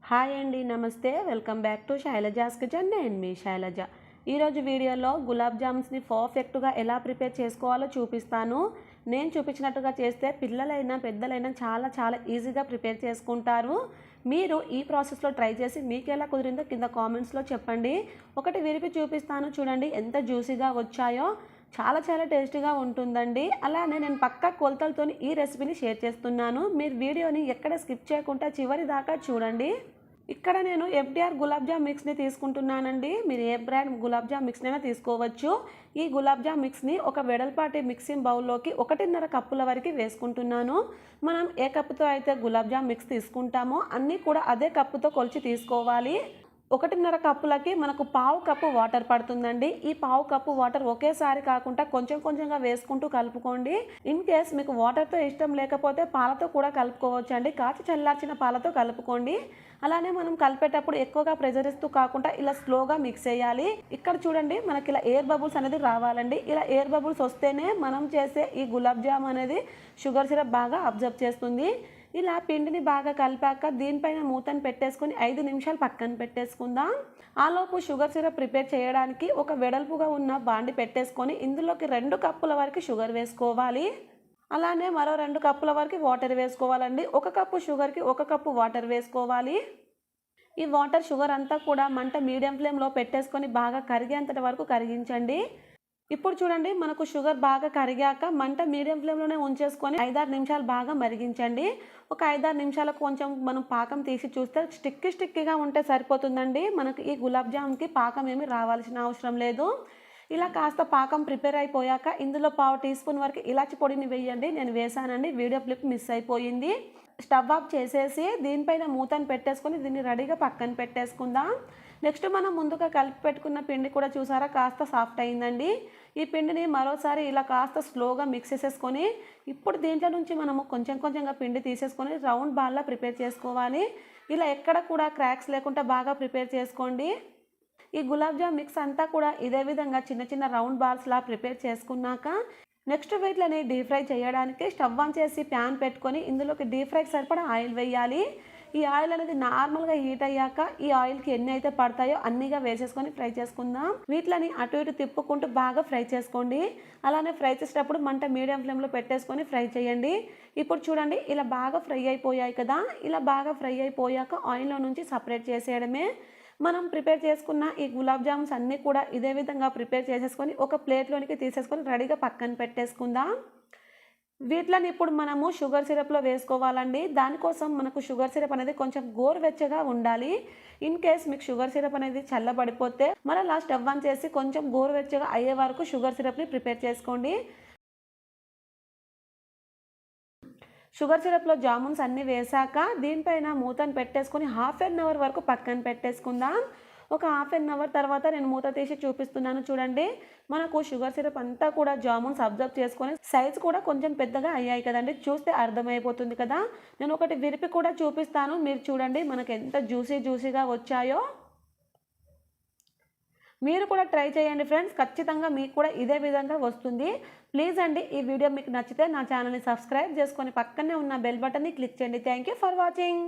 Hi అండి, నమస్తే. Welcome back to Shailaja's kitchen. నేను మీ శైలజ. ఈరోజు వీడియోలో గులాబ్ జామ్స్ని పర్ఫెక్ట్గా ఎలా ప్రిపేర్ చేసుకోవాలో చూపిస్తాను. నేను చూపించినట్టుగా చేస్తే పిల్లలైనా పెద్దలైనా చాలా చాలా ఈజీగా ప్రిపేర్ చేసుకుంటారు. మీరు ఈ ప్రాసెస్లో ట్రై చేసి మీకు ఎలా కుదిరిందో కింద కామెంట్స్లో చెప్పండి. ఒకటి విరిపి చూపిస్తాను, చూడండి ఎంత జ్యూసీగా వచ్చాయో. చాలా చాలా టేస్టీగా ఉంటుందండి. అలానే నేను పక్కా కొలతలతో ఈ రెసిపీని షేర్ చేస్తున్నాను. మీరు వీడియోని ఎక్కడ స్కిప్ చేయకుండా చివరి దాకా చూడండి. ఇక్కడ నేను ఎఫ్డిఆర్ గులాబ్ జామ్ మిక్స్ని తీసుకుంటున్నానండి. మీరు ఏ బ్రాండ్ గులాబ్ జామ్ మిక్స్నైనా తీసుకోవచ్చు. ఈ గులాబ్ జామ్ మిక్స్ని ఒక వెడల్పాటి మిక్సింగ్ బౌల్లోకి 1.5 కప్పుల వరకు వేసుకుంటున్నాను. మనం ఏ కప్పుతో అయితే గులాబ్ జామ్ మిక్స్ తీసుకుంటామో అన్నీ కూడా అదే కప్పుతో కొలిచి తీసుకోవాలి. 1.5 కప్పులకి మనకు పావు కప్పు వాటర్ పడుతుందండి. ఈ పావు కప్పు వాటర్ ఒకేసారి కాకుండా కొంచెం కొంచెంగా వేసుకుంటూ కలుపుకోండి. ఇన్ కేస్ మీకు వాటర్తో ఇష్టం లేకపోతే పాలతో కూడా కలుపుకోవచ్చు అండి. కాచి చల్లార్చిన పాలతో కలుపుకోండి. అలానే మనం కలిపేటప్పుడు ఎక్కువగా ప్రెజర్ ఇస్తూ కాకుండా ఇలా స్లోగా మిక్స్ చేయాలి. ఇక్కడ చూడండి, మనకి ఇలా ఎయిర్ బబుల్స్ అనేది రావాలండి. ఇలా ఎయిర్ బబుల్స్ వస్తేనే మనం చేసే ఈ గులాబ్ జామ్ అనేది షుగర్ సిరప్ బాగా అబ్జర్వ్ చేస్తుంది. ఇలా పిండిని బాగా కలిపాక దీనిపైన మూతను పెట్టేసుకొని 5 నిమిషాలు పక్కన పెట్టేసుకుందాం. ఆలోపు షుగర్ సిరప్ ప్రిపేర్ చేయడానికి ఒక వెడల్పుగా ఉన్న బాండి పెట్టేసుకొని ఇందులోకి 2 కప్పుల వరకు షుగర్ వేసుకోవాలి. అలానే మరో 2 కప్పుల వరకు వాటర్ వేసుకోవాలండి. 1 కప్పు షుగర్కి 1 కప్పు వాటర్ వేసుకోవాలి. ఈ వాటర్ షుగర్ అంతా కూడా మంట మీడియం ఫ్లేమ్లో పెట్టేసుకొని బాగా కరిగేంతటి వరకు కరిగించండి. ఇప్పుడు చూడండి, మనకు షుగర్ బాగా కరిగాక మంట మీడియం ఫ్లేమ్లోనే ఉంచేసుకొని 5-6 నిమిషాలు బాగా మరిగించండి. ఒక 5-6 నిమిషాలకు కొంచెం మనం పాకం తీసి చూస్తే స్టిక్కీగా ఉంటే సరిపోతుందండి. మనకు ఈ గులాబ్ జామ్కి పాకం ఏమి రావాల్సిన అవసరం లేదు. ఇలా కాస్త పాకం ప్రిపేర్ అయిపోయాక ఇందులో పావు టీ స్పూన్ వరకు ఇలాచి పొడిని వేయండి. నేను వేసానండి, వీడియో క్లిప్ మిస్ అయిపోయింది. స్టవ్ ఆఫ్ చేసేసి దీనిపైన మూతను పెట్టేసుకొని దీన్ని రెడీగా పక్కన పెట్టేసుకుందాం. నెక్స్ట్ మనం ముందుగా కలిపి పెట్టుకున్న పిండి కూడా చూసారా కాస్త సాఫ్ట్ అయిందండి. ఈ పిండిని మరోసారి ఇలా కాస్త స్లోగా మిక్స్ చేసేసుకొని ఇప్పుడు దీంట్లో నుంచి మనము కొంచెం కొంచెంగా పిండి తీసేసుకొని రౌండ్ బాల్లా ప్రిపేర్ చేసుకోవాలి. ఇలా ఎక్కడ కూడా క్రాక్స్ లేకుండా బాగా ప్రిపేర్ చేసుకోండి. ఈ గులాబ్ జామ్ మిక్స్ అంతా కూడా ఇదే విధంగా చిన్న చిన్న రౌండ్ బాల్స్లా ప్రిపేర్ చేసుకున్నాక నెక్స్ట్ వీటిని డీప్ ఫ్రై చేయడానికి స్టవ్ ఆన్ చేసి ప్యాన్ పెట్టుకొని ఇందులోకి డీప్ ఫ్రైకి సరిపడా ఆయిల్ వేయాలి. ఈ ఆయిల్ అనేది నార్మల్గా హీట్ అయ్యాక ఈ ఆయిల్కి ఎన్ని అయితే పడతాయో అన్నిగా వేసేసుకొని ఫ్రై చేసుకుందాం. వీటిని అటు ఇటు తిప్పుకుంటూ బాగా ఫ్రై చేసుకోండి. అలానే ఫ్రై చేసేటప్పుడు మంట మీడియం ఫ్లేమ్లో పెట్టేసుకొని ఫ్రై చేయండి. ఇప్పుడు చూడండి, ఇలా బాగా ఫ్రై అయిపోయాయి కదా. ఇలా బాగా ఫ్రై అయిపోయాక ఆయిల్లో నుంచి సపరేట్ చేసేయడమే. మనం ప్రిపేర్ చేసుకున్న ఈ గులాబ్ జామ్స్ అన్నీ కూడా ఇదే విధంగా ప్రిపేర్ చేసేసుకొని ఒక ప్లేట్లోనికి తీసేసుకొని రెడీగా పక్కన పెట్టేసుకుందాం. వీటిని ఇప్పుడు మనము షుగర్ సిరప్లో వేసుకోవాలండి. దానికోసం మనకు షుగర్ సిరప్ అనేది కొంచెం గోరువెచ్చగా ఉండాలి. ఇన్ కేస్ మీకు షుగర్ సిరప్ అనేది చల్లబడిపోతే మళ్ళీ స్టవ్ ఆన్ చేసి కొంచెం గోరువెచ్చగా అయ్యే వరకు షుగర్ సిరప్ని ప్రిపేర్ చేసుకోండి. షుగర్ సిరప్లో జామున్స్ అన్నీ వేసాక దీనిపైన మూతను పెట్టేసుకొని 1/2 అవర్ వరకు పక్కన పెట్టేసుకుందాం. ఒక 1/2 అవర్ తర్వాత నేను మూత తీసి చూపిస్తున్నాను, చూడండి. మనకు షుగర్ సిరప్ అంతా కూడా జామున్స్ అబ్జర్వ్ చేసుకొని సైజ్ కూడా కొంచెం పెద్దగా అయ్యాయి కదండి. చూస్తే అర్థమైపోతుంది కదా. నేను ఒకటి విరిపి కూడా చూపిస్తాను, మీరు చూడండి మనకు ఎంత జ్యూసీగా వచ్చాయో. మీరు కూడా ట్రై చేయండి ఫ్రెండ్స్, ఖచ్చితంగా మీకు కూడా ఇదే విధంగా వస్తుంది. ప్లీజ్ అండి, ఈ వీడియో మీకు నచ్చితే నా ఛానల్ని సబ్స్క్రైబ్ చేసుకొని పక్కనే ఉన్న బెల్ బటన్ని క్లిక్ చేయండి. Thank you for watching.